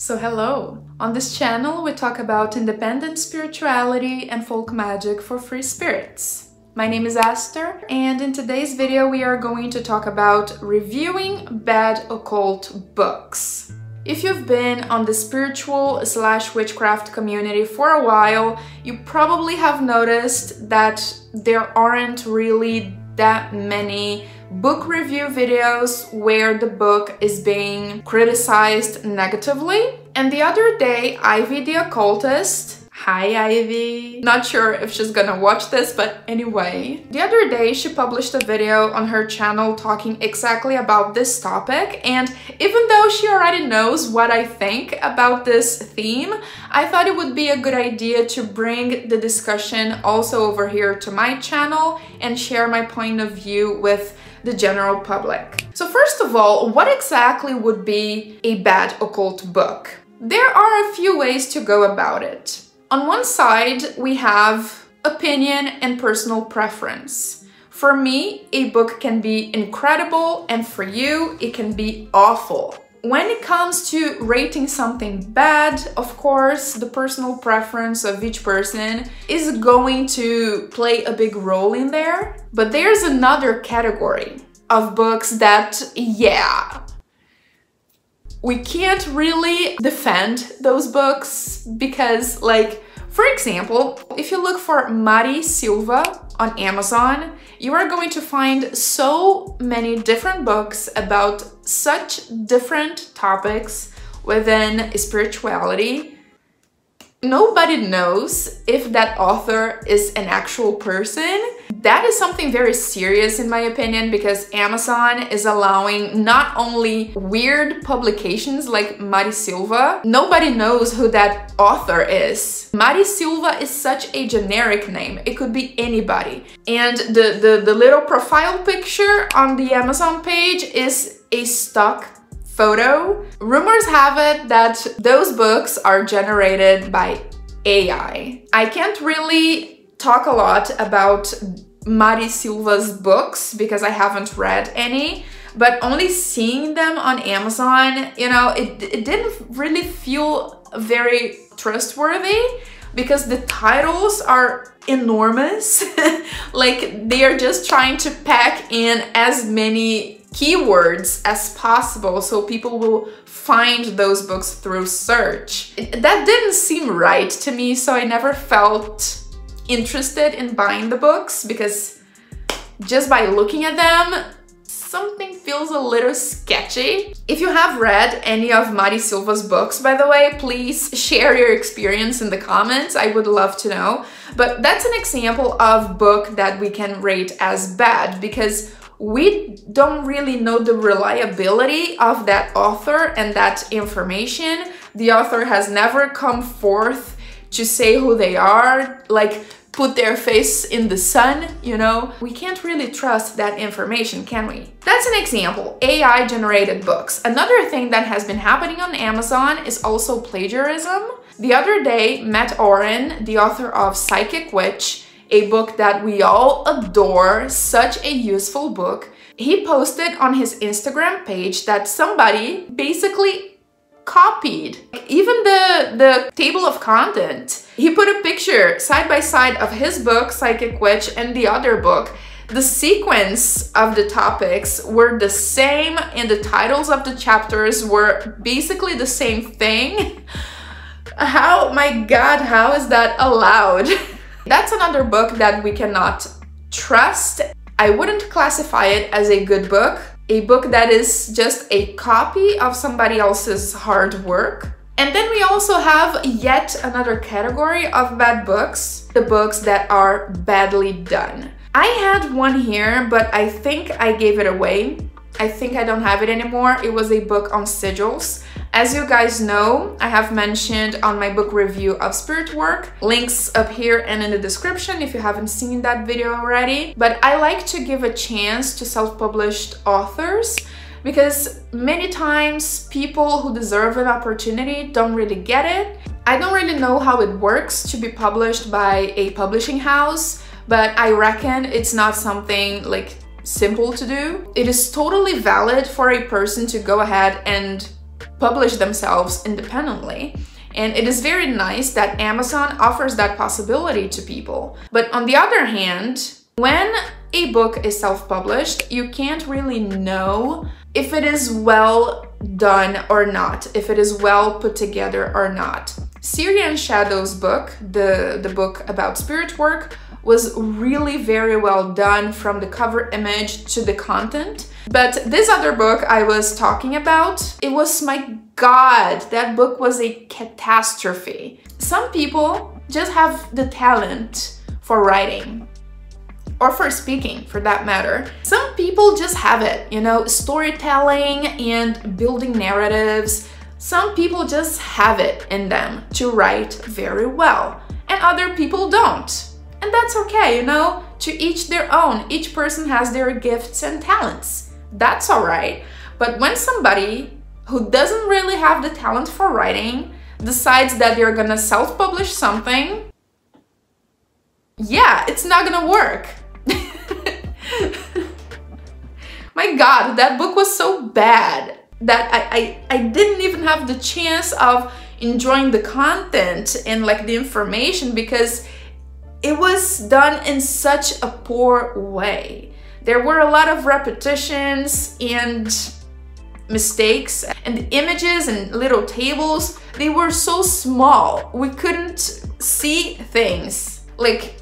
So hello! On this channel we talk about independent spirituality and folk magic for free spirits. My name is Aster, and in today's video we are going to talk about reviewing bad occult books. If you've been on the spiritual/witchcraft community for a while, you probably have noticed that there aren't really that many book review videos where the book is being criticized negatively. And the other day, Ivy the Occultist, hi Ivy, not sure if she's gonna watch this, but anyway, the other day she published a video on her channel talking exactly about this topic, and even though she already knows what I think about this theme, I thought it would be a good idea to bring the discussion also over here to my channel and share my point of view with the general public. So first of all, what exactly would be a bad occult book? There are a few ways to go about it. On one side, we have opinion and personal preference. For me, a book can be incredible, and for you, it can be awful. When it comes to rating something bad, of course, the personal preference of each person is going to play a big role in there. But there's another category of books that, yeah, we can't really defend those books because, like, for example, if you look for Mari Silva on Amazon, you are going to find so many different books about such different topics within spirituality. Nobody knows if that author is an actual person. That is something very serious in my opinion, because Amazon is allowing not only weird publications like Mari Silva, nobody knows who that author is. Mari Silva is such a generic name, it could be anybody. And the little profile picture on the Amazon page is a stock photo. Rumors have it that those books are generated by AI. I can't really talk a lot about Mari Silva's books because I haven't read any, but only seeing them on Amazon, you know, it didn't really feel very trustworthy because the titles are enormous. Like, they are just trying to pack in as many keywords as possible so people will find those books through search. That didn't seem right to me, so I never felt interested in buying the books because just by looking at them, something feels a little sketchy. If you have read any of Mari Silva's books, by the way, please share your experience in the comments. I would love to know. But that's an example of book that we can rate as bad because we don't really know the reliability of that author and that information. The author has never come forth to say who they are, like put their face in the sun, you know? We can't really trust that information, can we? That's an example, AI generated books. Another thing that has been happening on Amazon is also plagiarism. The other day, Matt Oren, the author of Psychic Witch, a book that we all adore, such a useful book, he posted on his Instagram page that somebody basically copied even the table of content. He put a picture side by side of his book, Psychic Witch, and the other book. The sequence of the topics were the same and the titles of the chapters were basically the same thing. How, my God, how is that allowed? That's another book that we cannot trust. I wouldn't classify it as a good book. A book that is just a copy of somebody else's hard work. And then we also have yet another category of bad books, the books that are badly done. I had one here, but I think I gave it away. I think I don't have it anymore. It was a book on sigils. As you guys know, I have mentioned on my book review of spirit work, links up here and in the description if you haven't seen that video already. But I like to give a chance to self-published authors because many times people who deserve an opportunity don't really get it. I don't really know how it works to be published by a publishing house, but I reckon it's not something like simple to do. It is totally valid for a person to go ahead and publish themselves independently. And it is very nice that Amazon offers that possibility to people. But on the other hand, when a book is self-published, you can't really know if it is well done or not, if it is well put together or not. Syrian Shadow's book, the book about spirit work, was really very well done from the cover image to the content. But this other book I was talking about, it was, my God, that book was a catastrophe. Some people just have the talent for writing, or for speaking for that matter. Some people just have it, you know, storytelling and building narratives. Some people just have it in them to write very well, and other people don't. And that's okay, you know, to each their own. Each person has their gifts and talents. That's all right. But when somebody who doesn't really have the talent for writing decides that they're gonna self-publish something, yeah, it's not gonna work. My God, that book was so bad that I didn't even have the chance of enjoying the content and like the information, because it was done in such a poor way. There were a lot of repetitions and mistakes, and the images and little tables, they were so small. We couldn't see things. Like,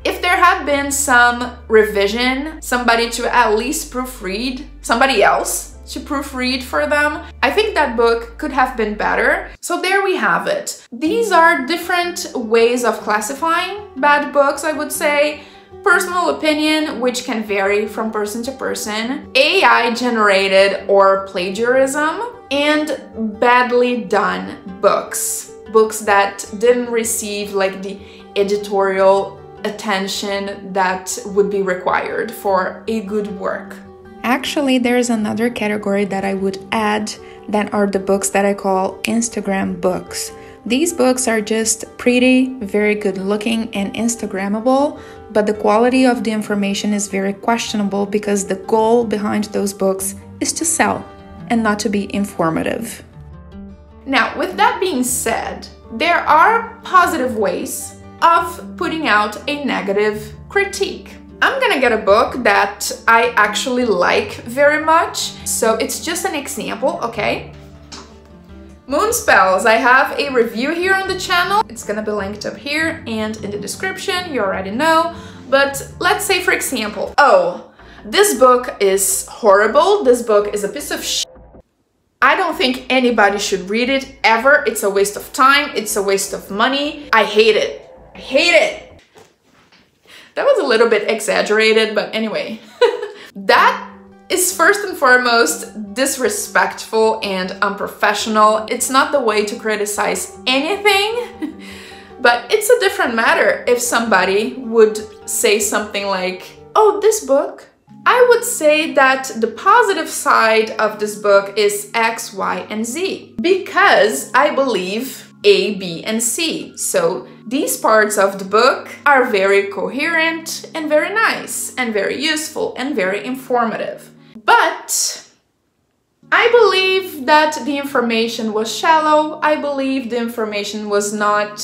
if there had been some revision, somebody to at least proofread, somebody else to proofread for them, I think that book could have been better. So there we have it. These are different ways of classifying bad books, I would say. Personal opinion, which can vary from person to person, AI generated or plagiarism, and badly done books. Books that didn't receive like the editorial attention that would be required for a good work. Actually, there's another category that I would add that are the books that I call Instagram books. These books are just pretty, very good looking and Instagrammable, but the quality of the information is very questionable because the goal behind those books is to sell and not to be informative. Now, with that being said, there are positive ways of putting out a negative critique. I'm gonna get a book that I actually like very much, so it's just an example, okay? Moon Spells. I have a review here on the channel. It's gonna be linked up here and in the description, you already know. But let's say, for example, oh, this book is horrible, this book is a piece of shit. I don't think anybody should read it ever. It's a waste of time, it's a waste of money. I hate it. I hate it. That was a little bit exaggerated, but anyway. That is first and foremost disrespectful and unprofessional. It's not the way to criticize anything, but it's a different matter if somebody would say something like, oh, this book. I would say that the positive side of this book is X, Y, and Z, because I believe A, B, and C. So these parts of the book are very coherent and very nice and very useful and very informative. But I believe that the information was shallow. I believe the information was not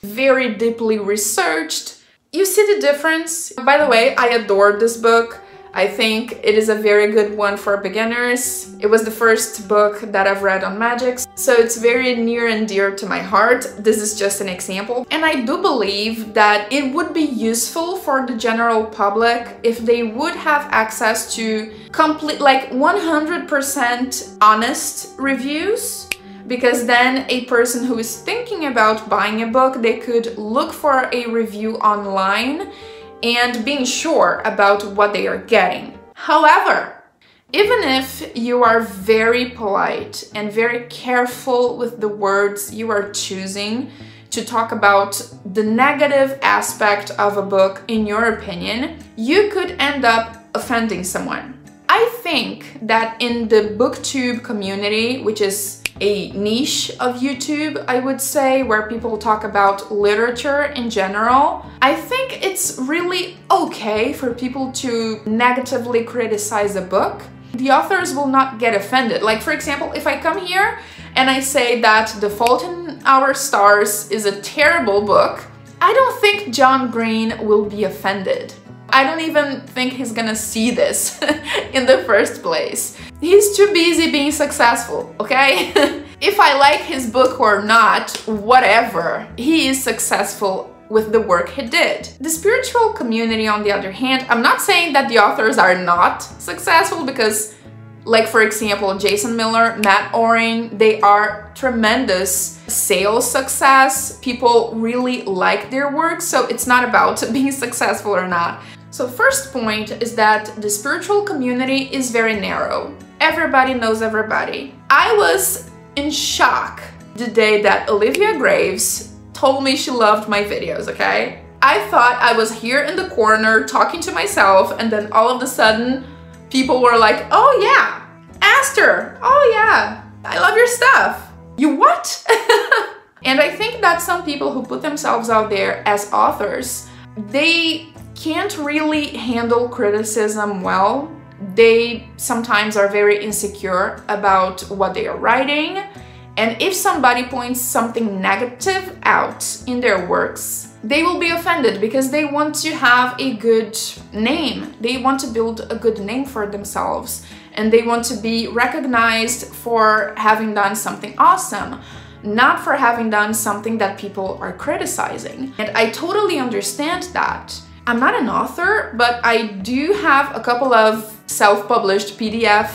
very deeply researched. You see the difference? By the way, I adored this book. I think it is a very good one for beginners. It was the first book that I've read on magic, so it's very near and dear to my heart. This is just an example. And I do believe that it would be useful for the general public if they would have access to complete, like 100% honest reviews, because then a person who is thinking about buying a book, they could look for a review online and being sure about what they are getting. However, even if you are very polite and very careful with the words you are choosing to talk about the negative aspect of a book, in your opinion, you could end up offending someone. I think that in the booktube community, which is a niche of YouTube, I would say, where people talk about literature in general, I think it's really okay for people to negatively criticize a book. the authors will not get offended. Like, for example, if I come here and I say that The Fault in Our Stars is a terrible book, I don't think John Green will be offended. I don't even think he's gonna see this in the first place. He's too busy being successful, okay? If I like his book or not, whatever, he is successful with the work he did. The spiritual community, on the other hand, I'm not saying that the authors are not successful, because, like, for example, Jason Miller, Matt Oring, they are tremendous sales success. People really like their work, so it's not about being successful or not. So first point is that the spiritual community is very narrow. Everybody knows everybody. I was in shock the day that Olivia Graves told me she loved my videos, okay? I thought I was here in the corner talking to myself, and then all of a sudden people were like, oh yeah, Aster, oh yeah, I love your stuff. You what? And I think that some people who put themselves out there as authors, they can't really handle criticism well. They sometimes are very insecure about what they are writing, and if somebody points something negative out in their works, they will be offended because they want to have a good name. They want to build a good name for themselves, and they want to be recognized for having done something awesome, not for having done something that people are criticizing. And I totally understand that. I'm not an author, but I do have a couple of self-published PDF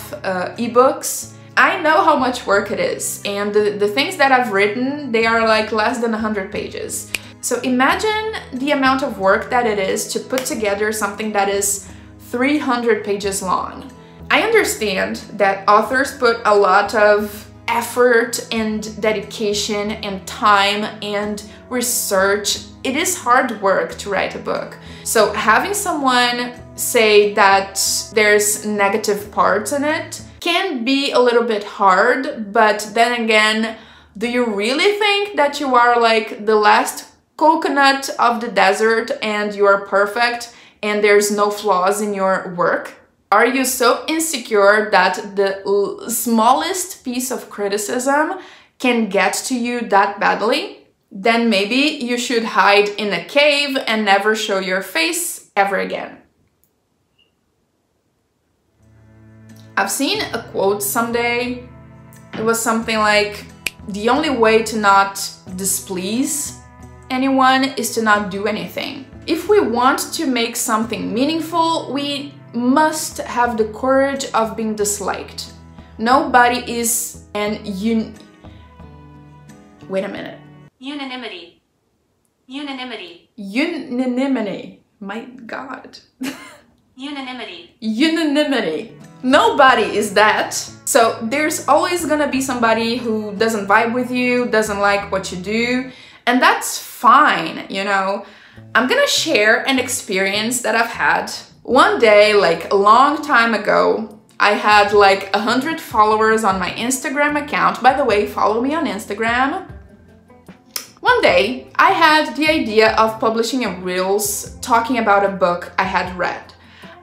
ebooks. I know how much work it is, and the things that I've written, they are like less than 100 pages. So imagine the amount of work that it is to put together something that is 300 pages long. I understand that authors put a lot of effort and dedication and time and research. It is hard work to write a book. So having someone say that there's negative parts in it can be a little bit hard, but then again, do you really think that you are like the last coconut of the desert and you are perfect and there's no flaws in your work? Are you so insecure that the smallest piece of criticism can get to you that badly? Then maybe you should hide in a cave and never show your face ever again. I've seen a quote someday. It was something like, the only way to not displease anyone is to not do anything. If we want to make something meaningful, we must have the courage of being disliked. Nobody is wait a minute. Unanimity. Unanimity. Unanimity. My God. Unanimity. Unanimity. Nobody is that. So there's always gonna be somebody who doesn't vibe with you, doesn't like what you do, and that's fine, you know. I'm gonna share an experience that I've had. One day, like a long time ago, I had like 100 followers on my Instagram account. By the way, follow me on Instagram. One day, I had the idea of publishing a Reels talking about a book I had read.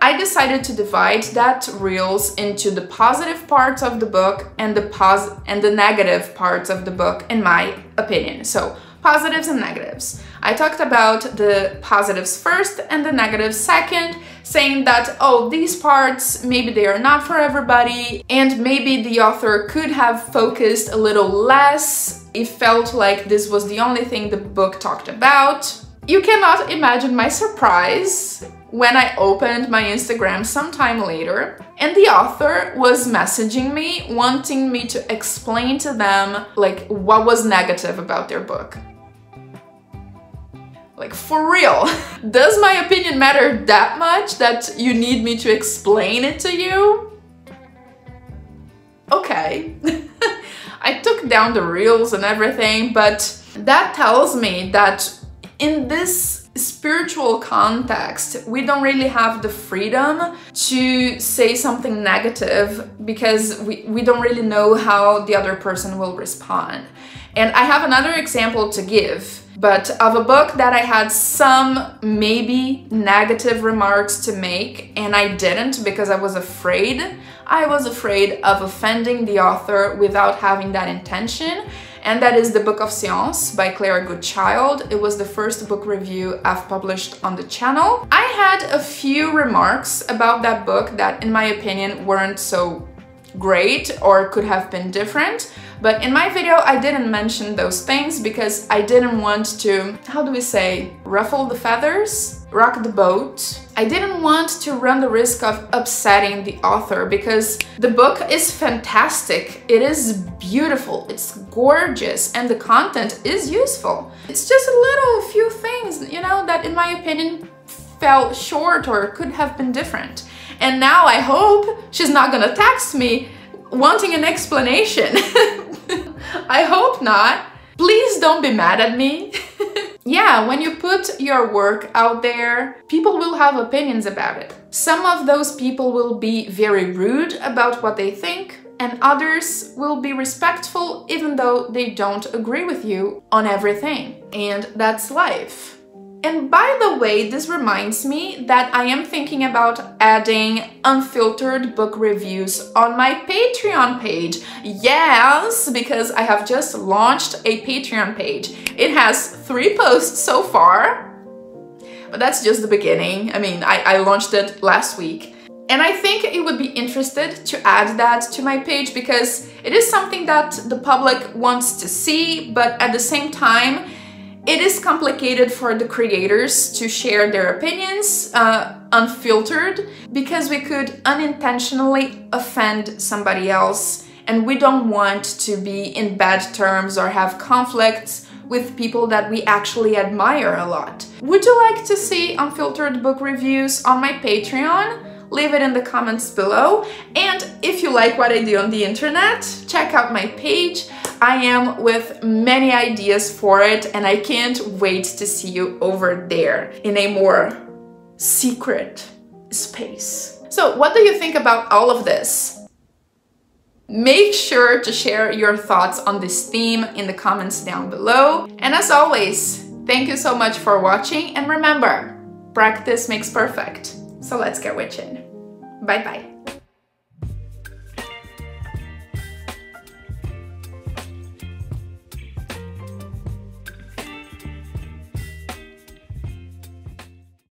I decided to divide that Reels into the positive parts of the book and the negative parts of the book, in my opinion. So, positives and negatives. I talked about the positives first and the negatives second, saying that, oh, these parts, maybe they are not for everybody, and maybe the author could have focused a little less. It felt like this was the only thing the book talked about. You cannot imagine my surprise when I opened my Instagram sometime later and the author was messaging me, wanting me to explain to them like what was negative about their book. Like, for real, does my opinion matter that much that you need me to explain it to you? Okay. I took down the Reels and everything, but that tells me that in this spiritual context, we don't really have the freedom to say something negative because we don't really know how the other person will respond. And I have another example to give, but of a book that I had some maybe negative remarks to make, and I didn't because I was afraid. I was afraid of offending the author without having that intention, and that is the Book of Science by Clara Goodchild. It was the first book review I've published on the channel. I had a few remarks about that book that, in my opinion, weren't so great or could have been different. But in my video, I didn't mention those things because I didn't want to, how do we say, ruffle the feathers? Rock the boat. I didn't want to run the risk of upsetting the author because the book is fantastic. It is beautiful, it's gorgeous, and the content is useful. It's just a few things, you know, that in my opinion fell short or could have been different. And now I hope she's not gonna text me wanting an explanation. I hope not. Please don't be mad at me. Yeah, when you put your work out there, people will have opinions about it. Some of those people will be very rude about what they think, and others will be respectful even though they don't agree with you on everything. And that's life. And by the way, this reminds me that I am thinking about adding unfiltered book reviews on my Patreon page. Yes, because I have just launched a Patreon page. It has 3 posts so far, but that's just the beginning. I mean, I launched it last week. And I think it would be interested to add that to my page because it is something that the public wants to see, but at the same time, it is complicated for the creators to share their opinions unfiltered because we could unintentionally offend somebody else, and we don't want to be in bad terms or have conflicts with people that we actually admire a lot. Would you like to see unfiltered book reviews on my Patreon? Leave it in the comments below. And if you like what I do on the internet, check out my page. I am with many ideas for it, and I can't wait to see you over there in a more secret space. So what do you think about all of this? Make sure to share your thoughts on this theme in the comments down below. And as always, thank you so much for watching, and remember, practice makes perfect. So let's get witching. Bye bye.